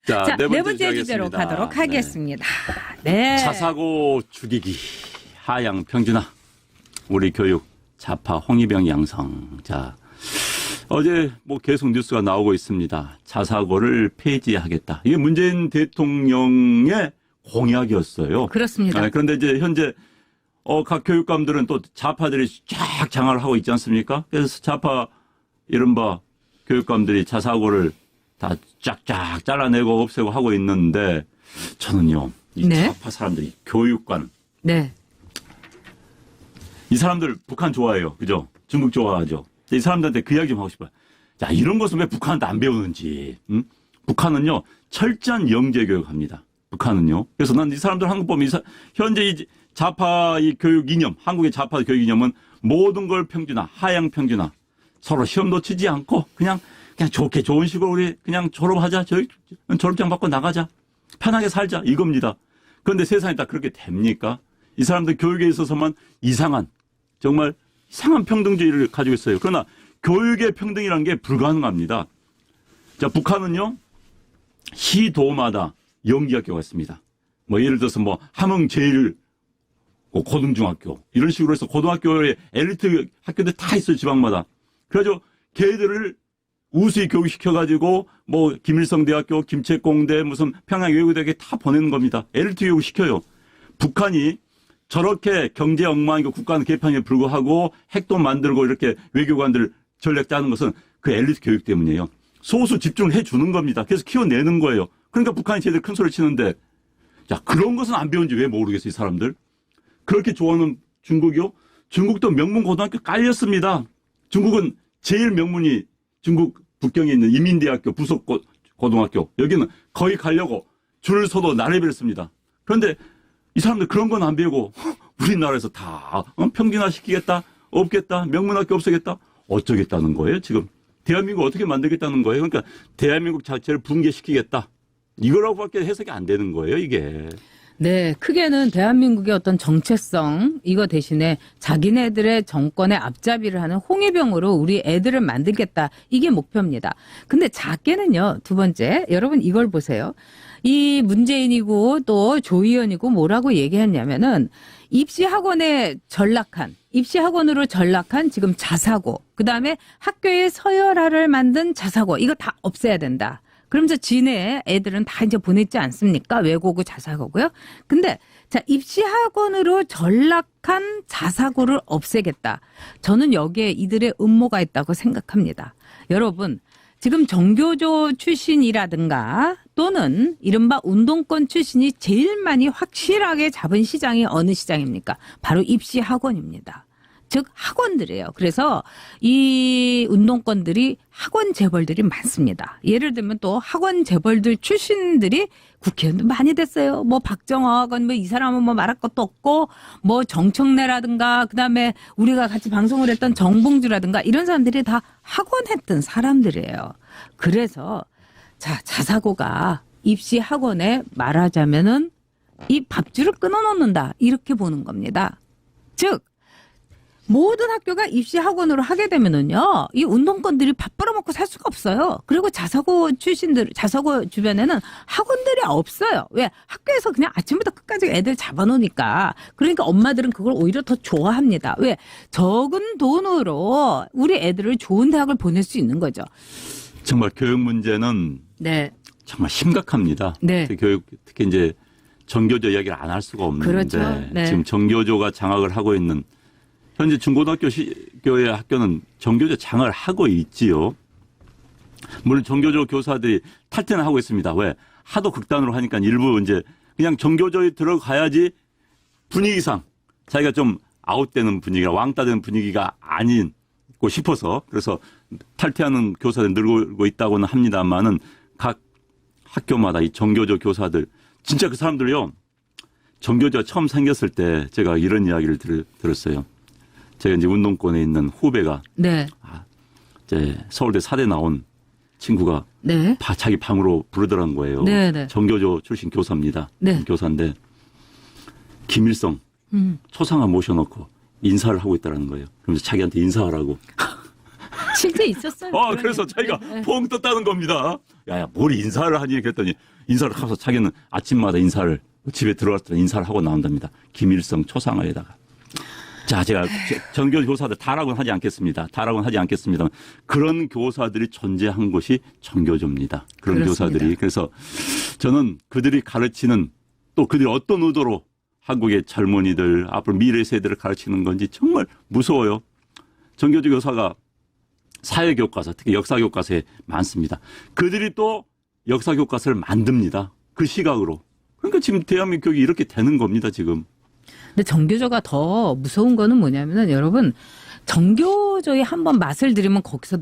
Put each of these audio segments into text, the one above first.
자, 네 번째 주제로 가도록 하겠습니다. 네. 자사고 죽이기, 하향 평준화, 우리 교육, 좌파 홍위병 양성. 자, 어제 뭐 계속 뉴스가 나오고 있습니다. 자사고를 폐지하겠다. 이게 문재인 대통령의 공약이었어요. 그렇습니다. 네, 그런데 이제 현재 각 교육감들은 또 좌파들이 쫙 장악을 하고 있지 않습니까? 그래서 좌파 이른바 교육감들이 자사고를 다 쫙쫙 잘라내고 없애고 하고 있는데 저는요, 이 네. 좌파 사람들이 교육관. 네. 이 사람들 북한 좋아해요. 그죠? 중국 좋아하죠. 이 사람들한테 그 이야기 좀 하고 싶어요. 자, 이런 것은 왜 북한한테 안 배우는지. 응? 북한은요, 철저한 영재교육 합니다. 북한은요. 그래서 난 이 사람들 한국 보면 현재 이 좌파 이 교육 이념, 한국의 좌파 교육 이념은 모든 걸 평준화, 하향 평준화. 서로 시험도 치지 않고 그냥 좋게 좋은 식으로 우리 그냥 졸업하자. 졸업장 받고 나가자. 편하게 살자. 이겁니다. 그런데 세상에 다 그렇게 됩니까? 이 사람들 교육에 있어서만 이상한, 정말 이상한 평등주의를 가지고 있어요. 그러나 교육의 평등이라는 게 불가능합니다. 자, 북한은요, 시도마다 영기학교가 있습니다. 뭐 예를 들어서 뭐 함흥 제일 고등중학교 이런 식으로 해서 고등학교에 엘리트 학교들 다 있어요, 지방마다. 그래서 걔들을 우수히 교육시켜가지고 뭐 김일성 대학교, 김책공대, 무슨 평양외국대학에 다 보내는 겁니다. 엘리트 교육 시켜요. 북한이 저렇게 경제 엉망이고 국가는 개판에 불구하고 핵도 만들고 이렇게 외교관들 전략 짜는 것은 그 엘리트 교육 때문이에요. 소수 집중해 주는 겁니다. 그래서 키워내는 거예요. 그러니까 북한이 제대로 큰 소리 치는데, 자, 그런 것은 안 배운지 왜 모르겠어요, 이 사람들. 그렇게 좋아하는 중국이요? 중국도 명문 고등학교 깔렸습니다. 중국은 제일 명문이 중국 북경에 있는 이민대학교 부속 고등학교. 여기는 거의 가려고 줄 서도 나래비를 씁니다. 그런데 이 사람들 그런 건 안 배우고 우리나라에서 다 평균화 시키겠다, 없겠다, 명문학교 없애겠다, 어쩌겠다는 거예요, 지금. 대한민국 어떻게 만들겠다는 거예요. 그러니까 대한민국 자체를 붕괴시키겠다. 이거라고밖에 해석이 안 되는 거예요, 이게. 네, 크게는 대한민국의 어떤 정체성, 이거 대신에 자기네들의 정권의 앞잡이를 하는 홍위병으로 우리 애들을 만들겠다. 이게 목표입니다. 근데 작게는요, 두 번째, 여러분 이걸 보세요. 이 문재인이고 또 조의원이고 뭐라고 얘기했냐면은 입시학원으로 전락한 지금 자사고, 그 다음에 학교의 서열화를 만든 자사고, 이거 다 없애야 된다. 그러면서 지네 애들은 다 이제 보냈지 않습니까? 외고고 자사고고요. 근데 자, 입시학원으로 전락한 자사고를 없애겠다. 저는 여기에 이들의 음모가 있다고 생각합니다. 여러분, 지금 정교조 출신이라든가 또는 이른바 운동권 출신이 제일 많이 확실하게 잡은 시장이 어느 시장입니까? 바로 입시학원입니다. 즉 학원들이에요. 그래서 이 운동권들이 학원 재벌들이 많습니다. 예를 들면 또 학원 재벌들 출신들이 국회의원도 많이 됐어요. 뭐 박정학은 뭐 이 사람은 뭐 말할 것도 없고 뭐 정청래라든가 그다음에 우리가 같이 방송을 했던 정봉주라든가 이런 사람들이 다 학원 했던 사람들이에요. 그래서 자, 자사고가 입시 학원에 말하자면은 이 밥줄을 끊어놓는다. 이렇게 보는 겁니다. 즉 모든 학교가 입시학원으로 하게 되면은요, 이 운동권들이 밥 벌어먹고 살 수가 없어요. 그리고 자사고 주변에는 학원들이 없어요. 왜? 학교에서 그냥 아침부터 끝까지 애들 잡아놓으니까. 그러니까 엄마들은 그걸 오히려 더 좋아합니다. 왜? 적은 돈으로 우리 애들을 좋은 대학을 보낼 수 있는 거죠. 정말 교육 문제는 네. 정말 심각합니다. 네. 특히 이제 정교조 이야기를 안 할 수가 없는데, 그렇죠. 네. 지금 정교조가 장악을 하고 있는 현재 중고등학교 교의 학교는 정교조 장악을 하고 있지요. 물론 정교조 교사들이 탈퇴는 하고 있습니다. 왜? 하도 극단으로 하니까 일부 이제 그냥 정교조에 들어가야지 분위기상 자기가 좀 아웃되는 분위기가 왕따되는 분위기가 아니고 싶어서 그래서 탈퇴하는 교사들이 늘고 있다고는 합니다만은 각 학교마다 이 정교조 교사들 진짜 그 사람들요. 정교조가 처음 생겼을 때 제가 이런 이야기를 들었어요. 제가 이제 운동권에 있는 후배가 네. 이제 서울대 사대 나온 친구가 네. 자기 방으로 부르더라는 거예요. 네, 네. 정교조 출신 교사입니다. 네. 교사인데 김일성 초상화 모셔놓고 인사를 하고 있다는 거예요. 그러면서 자기한테 인사하라고. 실제 있었어요. 그래서 자기가 네. 펑 떴다는 겁니다. 야, 뭘 인사를 하니? 그랬더니 인사를 하면서 자기는 아침마다 인사를 집에 들어갈 때 인사를 하고 나온답니다. 김일성 초상화에다가. 자, 제가 전교 교사들 다라고는 하지 않겠습니다. 다라고는 하지 않겠습니다만 그런 교사들이 존재한 곳이 전교조입니다. 그런 그렇습니다. 교사들이. 그래서 저는 그들이 가르치는 또 그들이 어떤 의도로 한국의 젊은이들 앞으로 미래 세대를 가르치는 건지 정말 무서워요. 전교조 교사가 사회교과서 특히 역사교과서에 많습니다. 그들이 또 역사교과서를 만듭니다. 그 시각으로. 그러니까 지금 대한민국 교육이 이렇게 되는 겁니다. 지금. 근데 정교조가 더 무서운 거는 뭐냐면은 여러분 정교조에 한번 맛을 들이면 거기서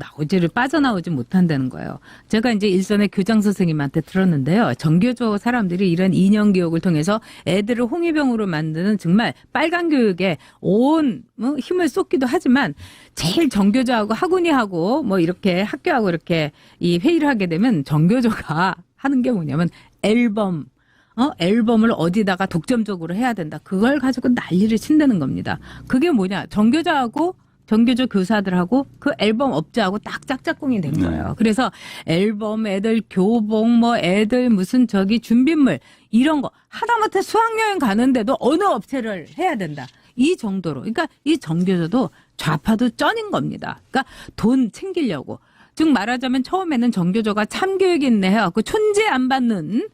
빠져나오지 못한다는 거예요. 제가 이제 일선의 교장 선생님한테 들었는데요. 정교조 사람들이 이런 2년 교육을 통해서 애들을 홍위병으로 만드는 정말 빨간 교육에 온 힘을 쏟기도 하지만 제일 정교조하고 학우니하고 뭐 이렇게 학교하고 이렇게 이 회의를 하게 되면 정교조가 하는 게 뭐냐면 앨범을 어디다가 독점적으로 해야 된다. 그걸 가지고 난리를 친다는 겁니다. 그게 뭐냐. 정교조 교사들하고 그 앨범 업자하고 딱 짝짝꿍이 된 거예요. 그래서 앨범, 애들 교복, 애들 무슨 준비물 이런 거 하다못해 수학여행 가는데도 어느 업체를 해야 된다. 이 정도로. 그러니까 이 정교조도 좌파도 쩐인 겁니다. 그러니까 돈 챙기려고. 즉 말하자면 처음에는 정교조가 참교육인네 해갖고 촌재 안 받는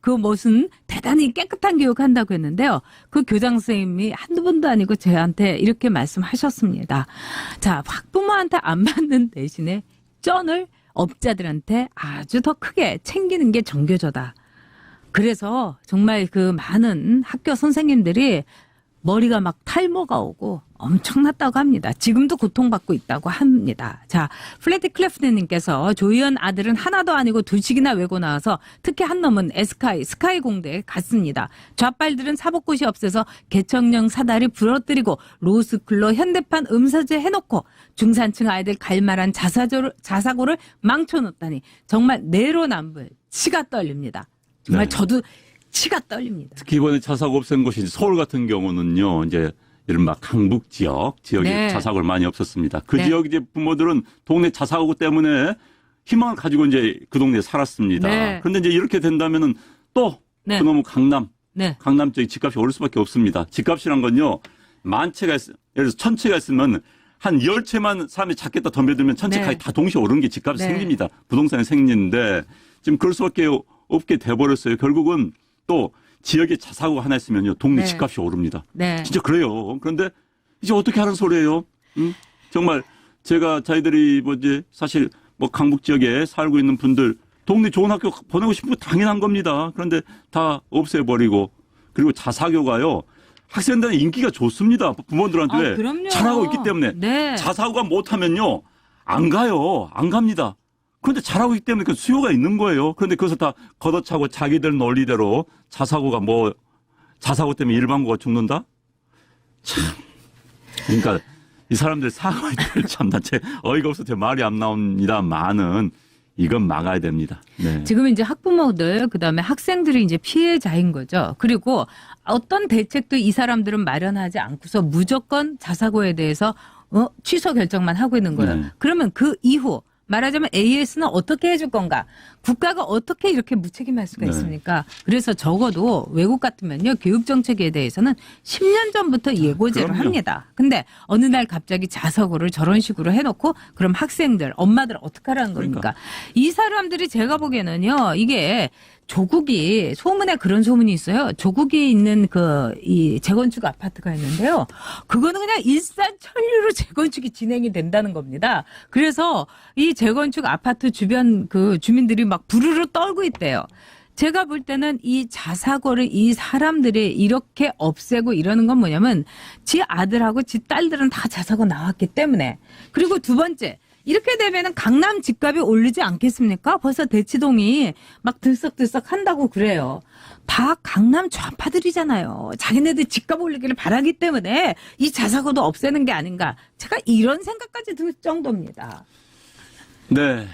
그 무슨 대단히 깨끗한 교육한다고 했는데요. 그 교장 선생님이 한두 번도 아니고 저한테 이렇게 말씀하셨습니다. 자, 학부모한테 안 받는 대신에 쩐을 업자들한테 아주 더 크게 챙기는 게 정교조다. 그래서 정말 그 많은 학교 선생님들이 머리가 막 탈모가 오고 엄청났다고 합니다. 지금도 고통받고 있다고 합니다. 자, 플레티 클래프트님께서 조희연 아들은 하나도 아니고 두식이나 외고 나와서 특히 한 놈은 스카이 공대에 갔습니다. 좌빨들은 사법고시 없애서 개척령 사다리 부러뜨리고 로스쿨로 현대판 음사제 해놓고 중산층 아이들 갈만한 자사고를 망쳐놓다니 정말 내로남불 치가 떨립니다. 정말 네. 저도 치가 떨립니다. 특히 이번에 자사고 없앤 곳이 서울 같은 경우는요, 이제 이른바 강북 지역에 네. 자사고를 많이 없었습니다. 그 네. 지역 이제 부모들은 동네 자사고 때문에 희망을 가지고 이제 그 동네에 살았습니다. 네. 그런데 이제 이렇게 된다면은 또 네. 그놈의 네. 강남 쪽에 집값이 오를 수밖에 없습니다. 집값이란 건요, 예를 들어서 1000채가 있으면 한 10채만 사람이 작겠다 덤벼들면 1000채까지 네. 다 동시에 오르는 게 집값이 네. 생깁니다. 부동산이 생기는데 지금 그럴 수밖에 없게 돼버렸어요. 결국은 또 지역에 자사고가 하나 있으면요, 동네 네. 집값이 오릅니다. 네. 진짜 그래요. 그런데 이제 어떻게 하는 소리예요? 정말 제가 저희들이 사실 강북 지역에 살고 있는 분들 동네 좋은 학교 보내고 싶은 거 당연한 겁니다. 그런데 다 없애버리고 그리고 자사고가요, 학생들의 인기가 좋습니다. 부모들한테 그럼요. 잘하고 있기 때문에 네. 자사고가 못하면요 안 가요. 안 갑니다. 그런데 잘하고 있기 때문에 그 수요가 있는 거예요. 그런데 그것을 다 걷어차고 자기들 논리대로 자사고 때문에 일반고가 죽는다? 참. 그러니까 이 사람들 사고들 참 제 어이가 없어서 제 말이 안 나옵니다만은 이건 막아야 됩니다. 네. 지금 이제 학부모들 그다음에 학생들이 이제 피해자인 거죠. 그리고 어떤 대책도 이 사람들은 마련하지 않고서 무조건 자사고에 대해서 취소 결정만 하고 있는 거예요. 네. 그러면 그 이후 말하자면 AS는 어떻게 해줄 건가? 국가가 어떻게 이렇게 무책임할 수가 네. 있습니까? 그래서 적어도 외국 같으면요, 교육 정책에 대해서는 10년 전부터 예고제를 그럼요. 합니다. 근데 어느 날 갑자기 자사고를 저런 식으로 해놓고 그럼 학생들, 엄마들 어떻게 하라는 겁니까? 그러니까. 이 사람들이 제가 보기에는요, 이게 조국이 소문에 그런 소문이 있어요. 조국이 있는 이 재건축 아파트가 있는데요. 그거는 그냥 일산천리로 재건축이 진행이 된다는 겁니다. 그래서 이 재건축 아파트 주변 그 주민들이 막 부르르 떨고 있대요. 제가 볼 때는 이 자사고를 이 사람들이 이렇게 없애고 이러는 건 뭐냐면 지 아들하고 지 딸들은 다 자사고 나왔기 때문에. 그리고 두 번째, 이렇게 되면은 강남 집값이 오르지 않겠습니까? 벌써 대치동이 막 들썩들썩 한다고 그래요. 다 강남 좌파들이잖아요. 자기네들 집값 올리기를 바라기 때문에 이 자사고도 없애는 게 아닌가. 제가 이런 생각까지 들 정도입니다. 네.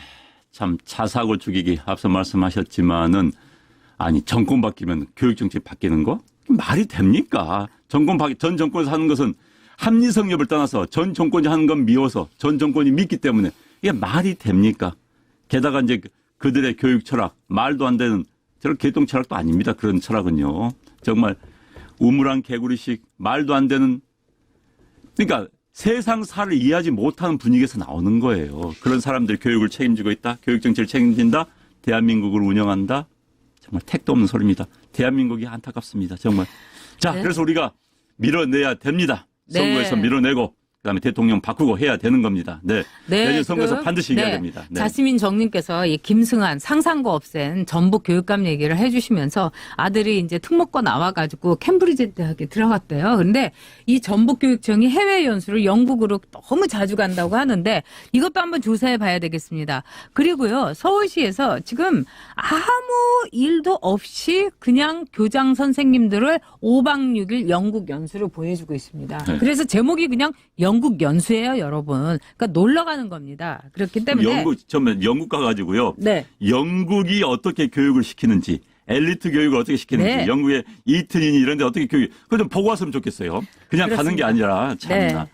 참 자사고 죽이기 앞서 말씀하셨지만은 아니 정권 바뀌면 교육 정책 바뀌는 거 말이 됩니까? 전 정권에서 하는 것은 합리성 여부를 떠나서 전 정권이 하는 건 미워서 전 정권이 믿기 때문에 이게 말이 됩니까? 게다가 이제 그들의 교육 철학, 말도 안 되는 저런 개똥 철학도 아닙니다. 그런 철학은요. 정말 우물안 개구리식 말도 안 되는 그러니까 세상사를 이해하지 못하는 분위기에서 나오는 거예요. 그런 사람들이 교육을 책임지고 있다. 교육 정책을 책임진다. 대한민국을 운영한다. 정말 택도 없는 소리입니다. 대한민국이 안타깝습니다. 정말. 자, 네. 그래서 우리가 밀어내야 됩니다. 네. 선거에서 밀어내고 그다음에 대통령 바꾸고 해야 되는 겁니다. 네. 내년 선거에서 반드시 이겨야 됩니다. 네. 자스민 정님께서 이 김승한 상상고 없앤 전북 교육감 얘기를 해주시면서 아들이 이제 특목고 나와가지고 캠브리지 대학에 들어갔대요. 그런데 이 전북교육청이 해외 연수를 영국으로 너무 자주 간다고 하는데 이것도 한번 조사해 봐야 되겠습니다. 그리고요, 서울시에서 지금 아무 일도 없이 그냥 교장 선생님들을 5박 6일 영국 연수를 보내주고 있습니다. 네. 그래서 제목이 그냥 영국 연수예요, 여러분. 그러니까 놀러 가는 겁니다. 그렇기 때문에 영국 가가지고요. 네. 영국이 어떻게 교육을 시키는지, 엘리트 교육을 어떻게 시키는지, 네. 영국의 이트린이 이런 데 어떻게 교육, 그거 좀 보고 왔으면 좋겠어요. 그냥 가는 게 그렇습니다. 아니라, 참나. 네.